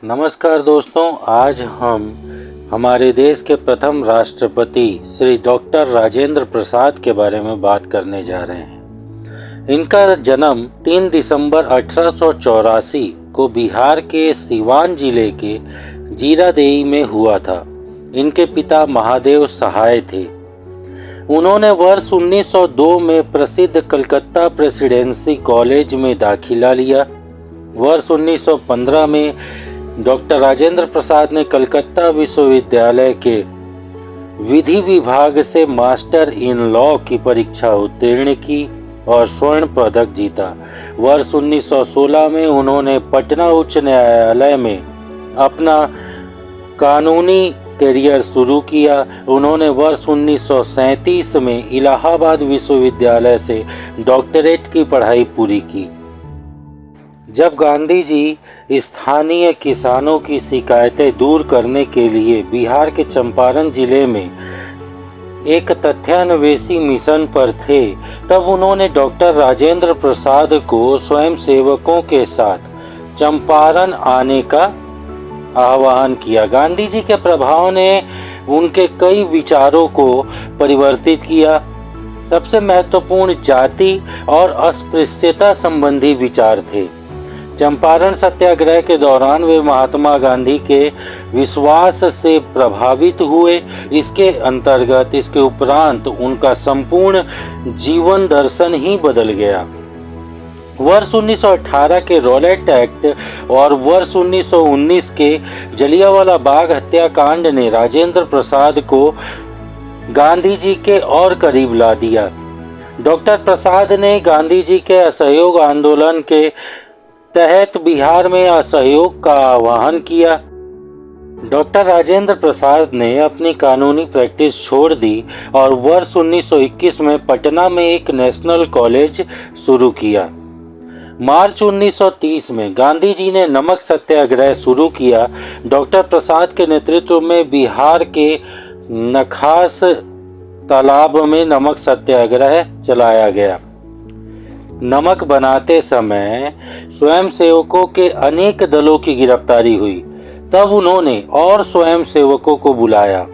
नमस्कार दोस्तों, आज हम हमारे देश के प्रथम राष्ट्रपति श्री डॉक्टर राजेंद्र प्रसाद के बारे में बात करने जा रहे हैं। इनका जन्म 3 दिसंबर 1884 को बिहार के सीवान जिले के जीरादेई में हुआ था। इनके पिता महादेव सहाय थे। उन्होंने वर्ष 1902 में प्रसिद्ध कलकत्ता प्रेसिडेंसी कॉलेज में दाखिला लिया। वर्ष 1915 में डॉक्टर राजेंद्र प्रसाद ने कलकत्ता विश्वविद्यालय के विधि विभाग से मास्टर इन लॉ की परीक्षा उत्तीर्ण की और स्वर्ण पदक जीता। वर्ष 1916 में उन्होंने पटना उच्च न्यायालय में अपना कानूनी करियर शुरू किया। उन्होंने वर्ष 1937 में इलाहाबाद विश्वविद्यालय से डॉक्टरेट की पढ़ाई पूरी की। जब गांधी जी स्थानीय किसानों की शिकायतें दूर करने के लिए बिहार के चंपारण जिले में एक तथ्यान्वेषी मिशन पर थे, तब उन्होंने डॉक्टर राजेंद्र प्रसाद को स्वयंसेवकों के साथ चंपारण आने का आह्वान किया। गांधी जी के प्रभाव ने उनके कई विचारों को परिवर्तित किया। सबसे महत्वपूर्ण जाति और अस्पृश्यता संबंधी विचार थे। चंपारण सत्याग्रह के दौरान वे महात्मा गांधी के विश्वास से प्रभावित हुए। इसके उपरांत उनका संपूर्ण जीवन दर्शन ही बदल गया। वर्ष 1918 के रॉलेट एक्ट और वर्ष 1919 के जलियांवाला बाग हत्याकांड ने राजेंद्र प्रसाद को गांधी जी के और करीब ला दिया। डॉक्टर प्रसाद ने गांधी जी के असहयोग आंदोलन के तहत बिहार में असहयोग का आह्वान किया। डॉक्टर राजेंद्र प्रसाद ने अपनी कानूनी प्रैक्टिस छोड़ दी और वर्ष 1921 में पटना में एक नेशनल कॉलेज शुरू किया। मार्च 1930 में गांधी जी ने नमक सत्याग्रह शुरू किया। डॉक्टर प्रसाद के नेतृत्व में बिहार के नखास तालाब में नमक सत्याग्रह चलाया गया। नमक बनाते समय स्वयंसेवकों के अनेक दलों की गिरफ्तारी हुई। तब उन्होंने और स्वयंसेवकों को बुलाया।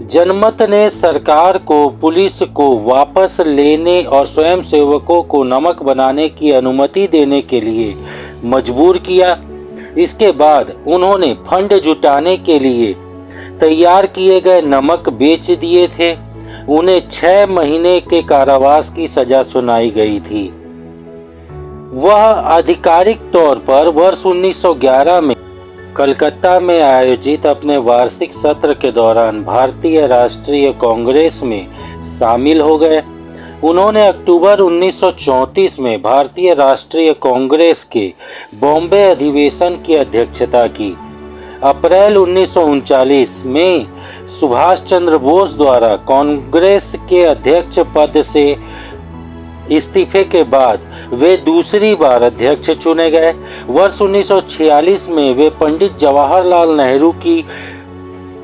जनमत ने सरकार को पुलिस को वापस लेने और स्वयंसेवकों को नमक बनाने की अनुमति देने के लिए मजबूर किया। इसके बाद उन्होंने फंड जुटाने के लिए तैयार किए गए नमक बेच दिए थे। उन्हें 6 महीने के कारावास की सजा सुनाई गई थी। वह आधिकारिक तौर पर वर्ष 1911 में कलकत्ता में आयोजित अपने वार्षिक सत्र के दौरान भारतीय राष्ट्रीय कांग्रेस में शामिल हो गए। उन्होंने अक्टूबर 1934 में भारतीय राष्ट्रीय कांग्रेस के बॉम्बे अधिवेशन की अध्यक्षता की। अप्रैल 1939 में सुभाष चंद्र बोस द्वारा कांग्रेस के अध्यक्ष पद से इस्तीफे के बाद वे दूसरी बार अध्यक्ष चुने गए। वर्ष 1946 में वे पंडित जवाहरलाल नेहरू की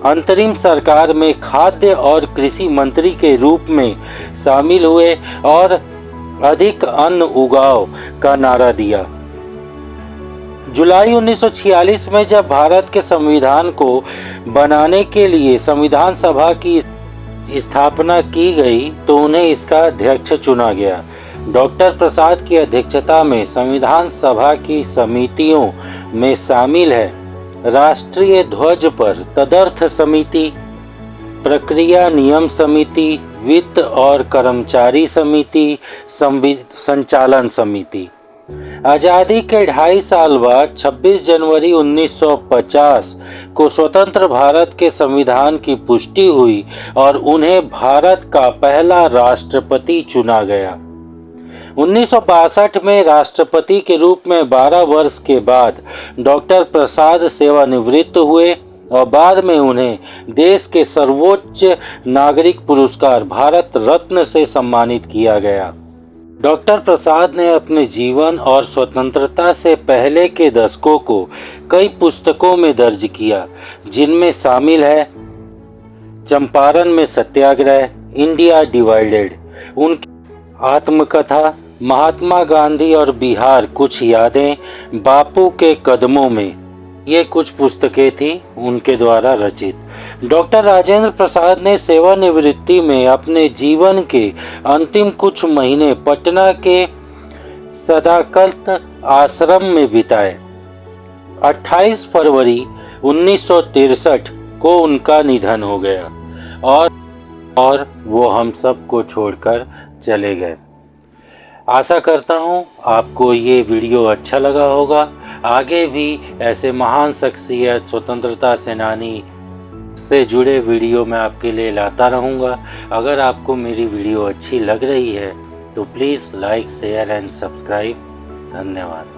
अंतरिम सरकार में खाद्य और कृषि मंत्री के रूप में शामिल हुए और अधिक अन्न उगाओ का नारा दिया। जुलाई 1946 में जब भारत के संविधान को बनाने के लिए संविधान सभा की स्थापना की गई तो उन्हें इसका अध्यक्ष चुना गया। डॉक्टर प्रसाद की अध्यक्षता में संविधान सभा की समितियों में शामिल है राष्ट्रीय ध्वज पर तदर्थ समिति, प्रक्रिया नियम समिति, वित्त और कर्मचारी समिति, संचालन समिति। आज़ादी के 2.5 साल बाद 26 जनवरी 1950 को स्वतंत्र भारत के संविधान की पुष्टि हुई और उन्हें भारत का पहला राष्ट्रपति चुना गया। 1962 में राष्ट्रपति के रूप में 12 वर्ष के बाद डॉक्टर प्रसाद सेवानिवृत्त हुए और बाद में उन्हें देश के सर्वोच्च नागरिक पुरस्कार भारत रत्न से सम्मानित किया गया। डॉक्टर प्रसाद ने अपने जीवन और स्वतंत्रता से पहले के दशकों को कई पुस्तकों में दर्ज किया, जिनमें शामिल है चंपारण में सत्याग्रह, इंडिया डिवाइडेड, उनकी आत्मकथा, महात्मा गांधी और बिहार कुछ यादें, बापू के कदमों में, ये कुछ पुस्तकें थी उनके द्वारा रचित। डॉक्टर राजेंद्र प्रसाद ने सेवानिवृत्ति में अपने जीवन के अंतिम कुछ महीने पटना के सदाकत आश्रम में बिताए। 28 फरवरी 1963 को उनका निधन हो गया और वो हम सबको छोड़कर चले गए। आशा करता हूँ आपको ये वीडियो अच्छा लगा होगा। आगे भी ऐसे महान शख्सियत, स्वतंत्रता सेनानी से जुड़े वीडियो मैं आपके लिए लाता रहूँगा। अगर आपको मेरी वीडियो अच्छी लग रही है तो please like, share and subscribe. धन्यवाद।